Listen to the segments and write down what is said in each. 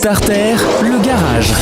Starter, le garage.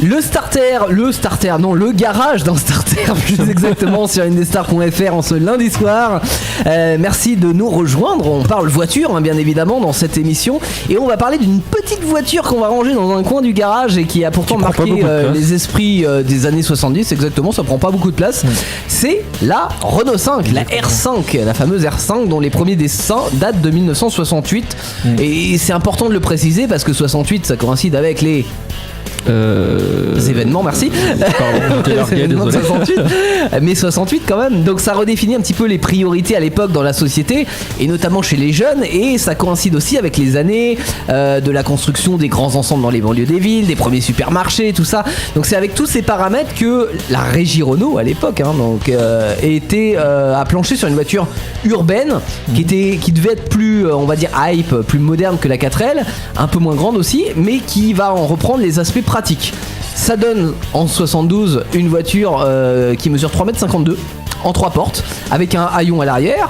Le garage d'un starter, plus exactement, sur indestar.fr en ce lundi soir. Merci de nous rejoindre. On parle voiture, bien évidemment, dans cette émission. Et on va parler d'une petite voiture qu'on va ranger dans un coin du garage et qui a pourtant marqué les esprits des années 70. Exactement, ça prend pas beaucoup de place. C'est la Renault 5, la R5, la fameuse R5 dont les premiers dessins datent de 1968. Et c'est important de le préciser parce que 68, ça coïncide avec les événements, merci. Événements de 68, mais 68 quand même. Donc ça redéfinit un petit peu les priorités à l'époque dans la société et notamment chez les jeunes, et ça coïncide aussi avec les années de la construction des grands ensembles dans les banlieues des villes, des premiers supermarchés, tout ça. Donc c'est avec tous ces paramètres que la régie Renault à l'époque était à plancher sur une voiture urbaine qui devait être plus, on va dire, hype, plus moderne que la 4L, un peu moins grande aussi, mais qui va en reprendre les aspects pratiques. Ça donne en 72 une voiture qui mesure 3,52 m en 3 portes avec un haillon à l'arrière,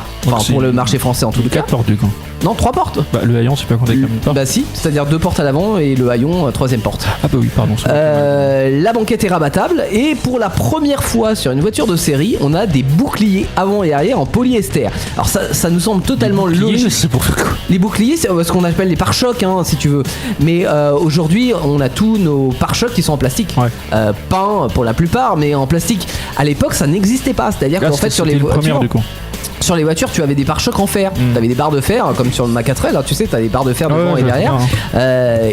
pour le marché français en tout cas. 4 portes du coup. Non, 3 portes. Le haillon, c'est pas compté comme une porte. Bah si, c'est-à-dire 2 portes à l'avant et le haillon 3ème porte. Ah bah oui, pardon. La banquette est rabattable et pour la première fois sur une voiture de série, on a des boucliers avant et arrière en polyester. Alors ça nous semble totalement logique. C'est pour faire quoi ? Les boucliers, c'est ce qu'on appelle les pare-chocs, si tu veux. Mais aujourd'hui, on a tous nos pare-chocs qui sont en plastique. Peints pour la plupart, mais en plastique. À l'époque, ça n'existait pas. C'est-à-dire qu'en fait, sur les voitures, sur les voitures, tu avais des pare-chocs en fer. T'avais des barres de fer, comme sur ma 4L, tu sais, t'as des barres de fer devant et derrière.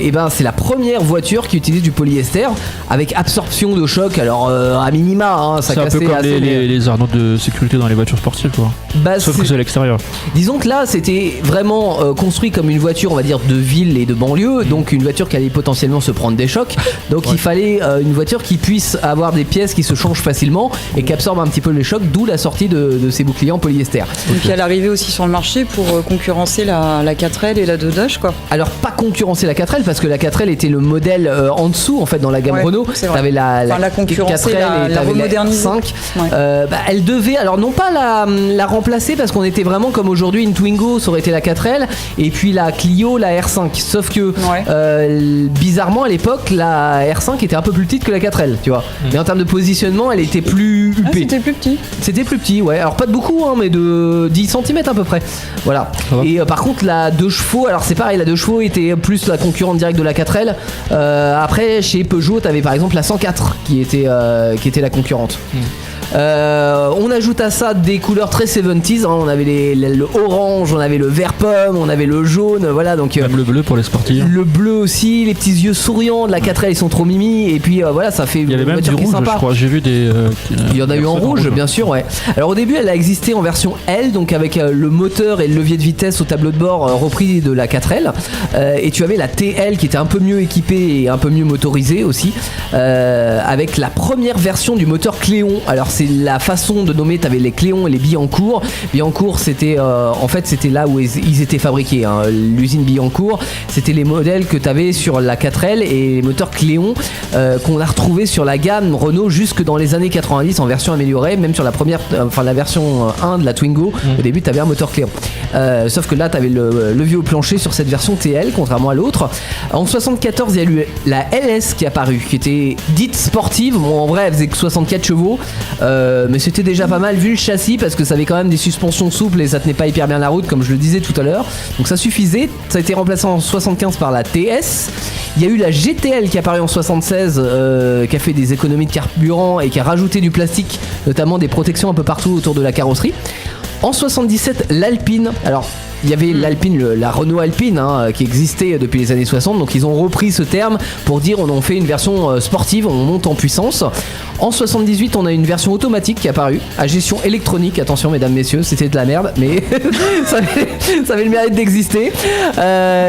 Et ben, c'est la première voiture qui utilise du polyester avec absorption de choc. Alors, à minima, ça cassait assez. C'est un peu comme les arnautes de sécurité dans les voitures sportives, quoi. Sauf que c'est à l'extérieur. Disons que là, c'était vraiment construit comme une voiture, on va dire, de ville et de banlieue. Donc, une voiture qui allait potentiellement se prendre des chocs. Donc, il fallait une voiture qui puisse avoir des pièces qui se changent facilement et qui absorbe un petit peu les chocs, d'où la sortie de ces boucliers en polyester. Donc elle est arrivée aussi sur le marché pour concurrencer la 4L et la 2Dash, quoi. Alors pas concurrencer la 4L parce que la 4L était le modèle en dessous en fait dans la gamme Renault. T'avais la concurrence 4L et la remodernisée. 5. Elle devait alors non pas la remplacer parce qu'on était vraiment comme aujourd'hui une Twingo, ça aurait été la 4L et puis la Clio, la R5. Sauf que bizarrement à l'époque la R5 était un peu plus petite que la 4L, tu vois. Mais en termes de positionnement elle était plus huppée. C'était plus petit. C'était plus petit, ouais. Alors pas de beaucoup mais de 10 cm à peu près. Voilà. Et par contre la 2 chevaux, alors c'est pareil, la 2 chevaux était plus la concurrente directe de la 4L. Après chez Peugeot t'avais par exemple la 104 qui était la concurrente. On ajoute à ça des couleurs très 70s, on avait le orange, on avait le vert pomme, on avait le jaune, voilà, donc même le bleu pour les sportifs. Le bleu aussi, les petits yeux souriants de la 4L ils sont trop mimi et puis voilà, ça fait il y avait une même voiture du qui est rouge, sympa. Je crois, j'ai vu des il y en a eu en rouge, bien sûr, ouais. Alors au début elle a existé en version L, donc avec le moteur et le levier de vitesse au tableau de bord repris de la 4L, et tu avais la TL qui était un peu mieux équipée et un peu mieux motorisée aussi, avec la première version du moteur Cléon. Alors c'est la façon de nommer, t'avais les Cléon et les Billancourt. Billancourt c'était en fait c'était là où ils étaient fabriqués, l'usine Billancourt, c'était les modèles que t'avais sur la 4L et les moteurs Cléon qu'on a retrouvé sur la gamme Renault jusque dans les années 90 en version améliorée, même sur la première, la version 1 de la Twingo. Au début t'avais un moteur Cléon, sauf que là t'avais le levier au plancher sur cette version TL contrairement à l'autre. En 74 il y a eu la LS qui est apparue, qui était dite sportive. Bon en vrai elle faisait que 64 chevaux, mais c'était déjà pas mal vu le châssis parce que ça avait quand même des suspensions souples et ça tenait pas hyper bien la route comme je le disais tout à l'heure, donc ça suffisait. Ça a été remplacé en 75 par la TS. Il y a eu la GTL qui est apparue en 76, qui a fait des économies de carburant et qui a rajouté du plastique, notamment des protections un peu partout autour de la carrosserie. En 77 l'Alpine, alors il y avait l'Alpine, la Renault Alpine qui existait depuis les années 60, donc ils ont repris ce terme pour dire on en fait une version sportive, on monte en puissance. En 78 on a une version automatique qui est apparue à gestion électronique, attention mesdames messieurs, c'était de la merde mais ça avait le mérite d'exister.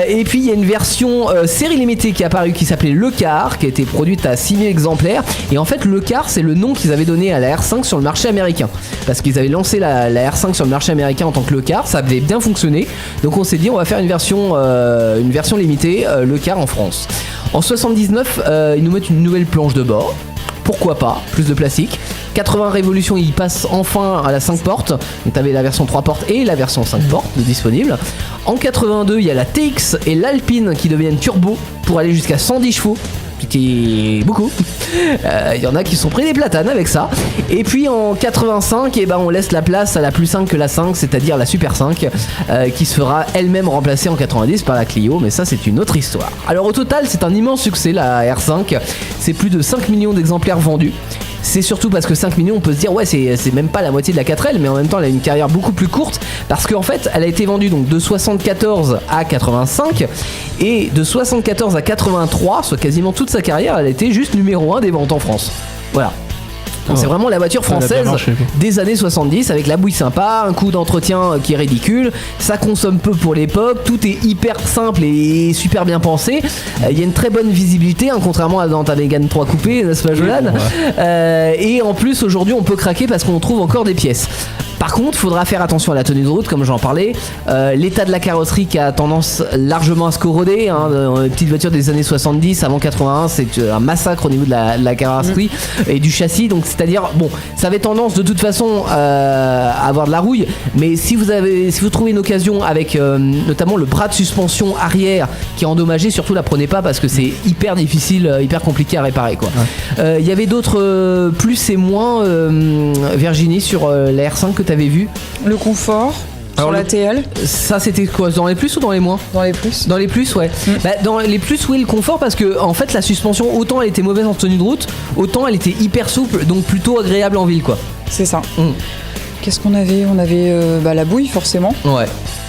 Et puis il y a une version série limitée qui est apparue qui s'appelait Le Car, qui a été produite à 6000 exemplaires, et en fait Le Car c'est le nom qu'ils avaient donné à la R5 sur le marché américain parce qu'ils avaient lancé la R5 sur le marché américain en tant que Le Car, ça avait bien fonctionné. Donc on s'est dit on va faire une version limitée, Le Car en France. En 79 ils nous mettent une nouvelle planche de bord. Pourquoi pas, plus de plastique. 80 révolutions, il passe enfin à la 5 portes. Donc t'avais la version 3 portes et la version 5 portes de disponible. En 82, il y a la TX et l'Alpine qui deviennent turbo pour aller jusqu'à 110 chevaux. Qui est beaucoup. Il y en a qui sont pris des platanes avec ça. Et puis en 85, on laisse la place à la plus 5 que la 5, c'est-à-dire la Super 5, qui se fera elle-même remplacée en 90 par la Clio, mais ça c'est une autre histoire. Alors au total, c'est un immense succès la R5, c'est plus de 5 millions d'exemplaires vendus. C'est surtout parce que 5 millions, on peut se dire ouais, c'est même pas la moitié de la 4L, mais en même temps elle a une carrière beaucoup plus courte parce qu'en fait elle a été vendue donc de 74 à 85 et de 74 à 83, soit quasiment toute sa carrière, elle a été juste numéro 1 des ventes en France. Voilà. Donc c'est vraiment la voiture française des années 70 avec la bouille sympa, un coût d'entretien qui est ridicule, ça consomme peu pour l'époque, tout est hyper simple et super bien pensé. Il y a une très bonne visibilité, contrairement à dans ta Mégane 3 coupé, n'est-ce pas Jolan ? Et en plus aujourd'hui on peut craquer parce qu'on trouve encore des pièces. Par contre, il faudra faire attention à la tenue de route, comme j'en parlais. L'état de la carrosserie qui a tendance largement à se corroder. Une petite voiture des années 70, avant 81, c'est un massacre au niveau de la carrosserie et du châssis. Donc, c'est-à-dire, bon, ça avait tendance de toute façon à avoir de la rouille. Mais si vous trouvez une occasion avec notamment le bras de suspension arrière qui est endommagé, surtout la prenez pas parce que c'est hyper difficile, hyper compliqué à réparer, quoi. Il y avait d'autres plus et moins, Virginie, sur la R5 que t'avais vu. Le confort. Sur la TL. Ça c'était quoi, dans les plus ou dans les moins ? Dans les plus. Dans les plus, ouais. Dans les plus, oui, le confort, parce que en fait la suspension, autant elle était mauvaise en tenue de route, autant elle était hyper souple, donc plutôt agréable en ville, quoi. C'est ça. Qu'est-ce qu'on avait ? On avait la bouille, forcément. Ouais.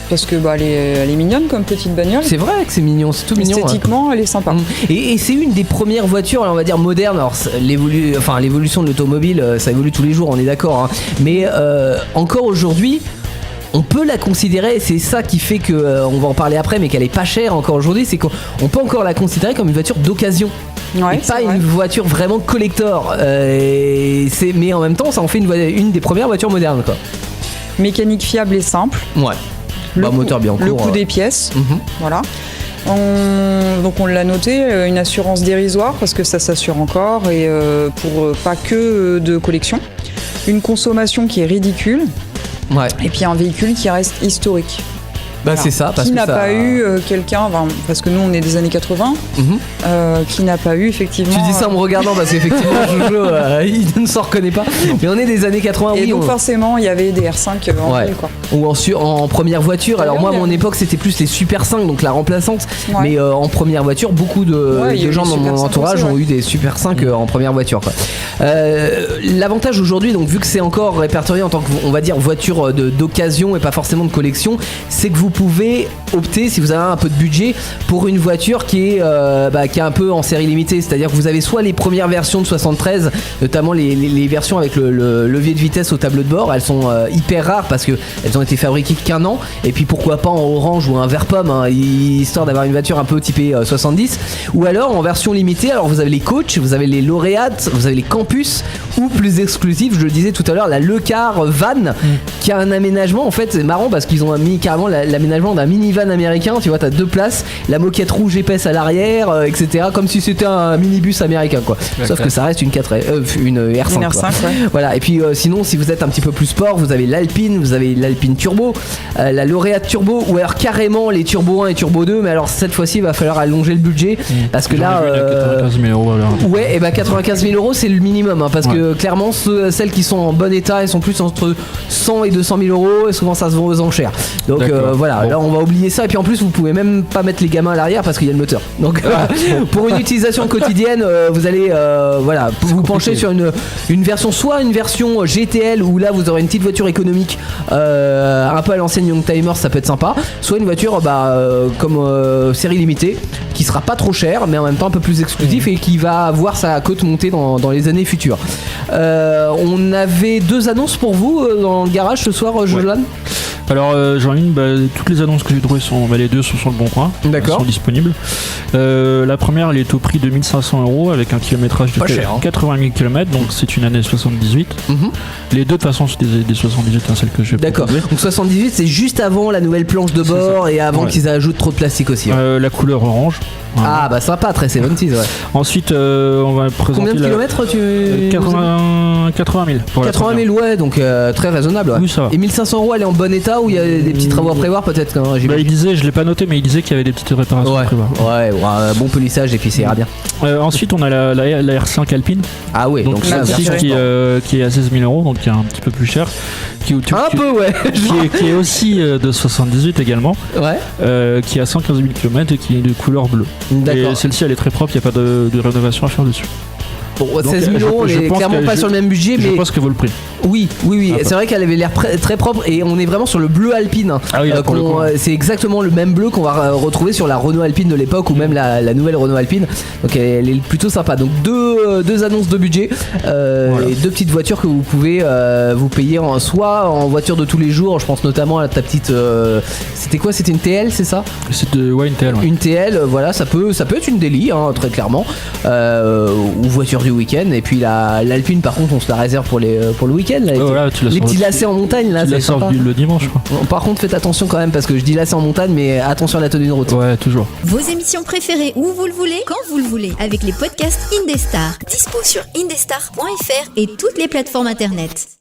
Parce que elle est mignonne comme petite bagnole. C'est vrai que c'est mignon, c'est tout mignon. Esthétiquement, elle est sympa. Et c'est une des premières voitures, on va dire modernes. Alors l'évolution de l'automobile, ça évolue tous les jours, on est d'accord. Mais encore aujourd'hui, on peut la considérer, c'est ça qui fait que, on va en parler après, mais qu'elle est pas chère encore aujourd'hui, c'est qu'on peut encore la considérer comme une voiture d'occasion. Ouais, et pas une voiture vraiment collector. Mais en même temps, ça en fait une des premières voitures modernes, quoi. Mécanique fiable et simple. Ouais. Moteur bien court. Le coût des pièces. Voilà. Donc on l'a noté, une assurance dérisoire parce que ça s'assure encore et pour pas que de collection. Une consommation qui est ridicule. Ouais. Et puis un véhicule qui reste historique. Voilà. C'est ça. Parce qui que n'a pas eu quelqu'un, parce que nous on est des années 80, qui n'a pas eu effectivement. Tu dis ça en me regardant parce qu'effectivement Jojo il ne s'en reconnaît pas. Mais on est des années 80. Et donc forcément il y avait des R5 en ville, quoi. Ou en première voiture. Alors moi à mon époque c'était plus les Super 5, donc la remplaçante. Ouais. Mais en première voiture, beaucoup de gens dans mon entourage ont eu des Super 5 en première voiture, quoi. L'avantage aujourd'hui, donc vu que c'est encore répertorié en tant que, on va dire, voiture d'occasion et pas forcément de collection, c'est que vous pouvez opter, si vous avez un peu de budget, pour une voiture qui est un peu en série limitée. C'est-à-dire que vous avez soit les premières versions de 73, notamment les versions avec le levier de vitesse au tableau de bord. Elles sont hyper rares parce qu'elles ont été fabriquées qu'un an. Et puis pourquoi pas en orange ou un vert pomme, histoire d'avoir une voiture un peu typée 70. Ou alors en version limitée, alors vous avez les coachs, vous avez les lauréates, vous avez les campus, ou plus exclusif, je le disais tout à l'heure, la Le Car Van, qui a un aménagement, en fait c'est marrant parce qu'ils ont mis carrément l'aménagement d'un minivan américain, tu vois, t'as 2 places, la moquette rouge épaisse à l'arrière, etc., comme si c'était un minibus américain, quoi. Sauf que ça reste une R5, une R5, ouais. Voilà. Et puis sinon, si vous êtes un petit peu plus sport, vous avez l'Alpine, vous avez l'Alpine Turbo, la Lauréate Turbo, ou alors carrément les Turbo 1 et Turbo 2, mais alors cette fois-ci il va falloir allonger le budget parce que là 95 000 €, alors. Ouais, et 95 000 € c'est le minimum, parce que clairement celles qui sont en bon état, elles sont plus entre 100 et 200 000 € et souvent ça se vend aux enchères. Donc voilà, là on va oublier ça. Et puis en plus vous pouvez même pas mettre les gamins à l'arrière parce qu'il y a le moteur. Donc pour une utilisation quotidienne, vous allez vous pencher sur une version, soit une version GTL où là vous aurez une petite voiture économique un peu à l'ancienne Youngtimer, ça peut être sympa, soit une voiture comme série limitée qui sera pas trop chère mais en même temps un peu plus exclusif et qui va voir sa cote monter dans les années futures. On avait 2 annonces pour vous dans le garage ce soir, Jolan. Alors Jean-Line, toutes les annonces que j'ai trouvées les 2 sont sur le bon coin. D'accord. Sont disponibles. La première, elle est au prix de 1 500 € avec un kilométrage de 80 000 km, donc c'est une année 78. Les deux de toute façon c'est des 78, celles que je vais D'accord. proposer. Donc 78 c'est juste avant la nouvelle planche de bord et avant qu'ils ajoutent trop de plastique aussi. La couleur orange. Ah bah sympa, très 70s, ouais. Ensuite, on va présenter. Combien de kilomètres 80 000. 80 000, ouais, donc très raisonnable. Ouais. Oui, ça va. Et 1500 €, elle est en bon état ou il y a des petits travaux à prévoir peut-être il disait, je l'ai pas noté, mais il disait qu'il y avait des petites réparations à prévoir. Ouais, bon polissage et puis ça ira bien. Ensuite, on a la R5 Alpine. Ah oui, donc là, qui est à 16 000 €, donc qui est un petit peu plus cher. Qui est aussi de 78 également. Ouais. Qui a 115 000 km et qui est de couleur bleue. D'accord. Et celle-ci, elle est très propre, il n'y a pas de rénovation à faire dessus. Bon, 16 000 €, on est clairement pas sur le même budget, mais je pense qu'elle vaut le prix. Oui, c'est vrai qu'elle avait l'air très propre et on est vraiment sur le bleu Alpine. Ah oui, c'est exactement le même bleu qu'on va retrouver sur la Renault Alpine de l'époque ou même la nouvelle Renault Alpine. Donc elle est plutôt sympa. Donc deux annonces de budget et deux petites voitures que vous pouvez vous payer soit en voiture de tous les jours. Je pense notamment à ta petite. C'était quoi? C'était une TL, c'est ça? Une TL. Ouais. Une TL, voilà, ça peut être une Daily, très clairement, ou voiture du week-end. Et puis l'Alpine, par contre, on se la réserve pour le week-end. Là, les petits lacets en montagne là, c'est sympa. Le dimanche quoi. Par contre faites attention quand même parce que je dis lacets en montagne mais attention à la tenue de route. Ouais, toujours. Vos émissions préférées où vous le voulez, quand vous le voulez, avec les podcasts Indestar, dispo sur indestar.fr et toutes les plateformes internet.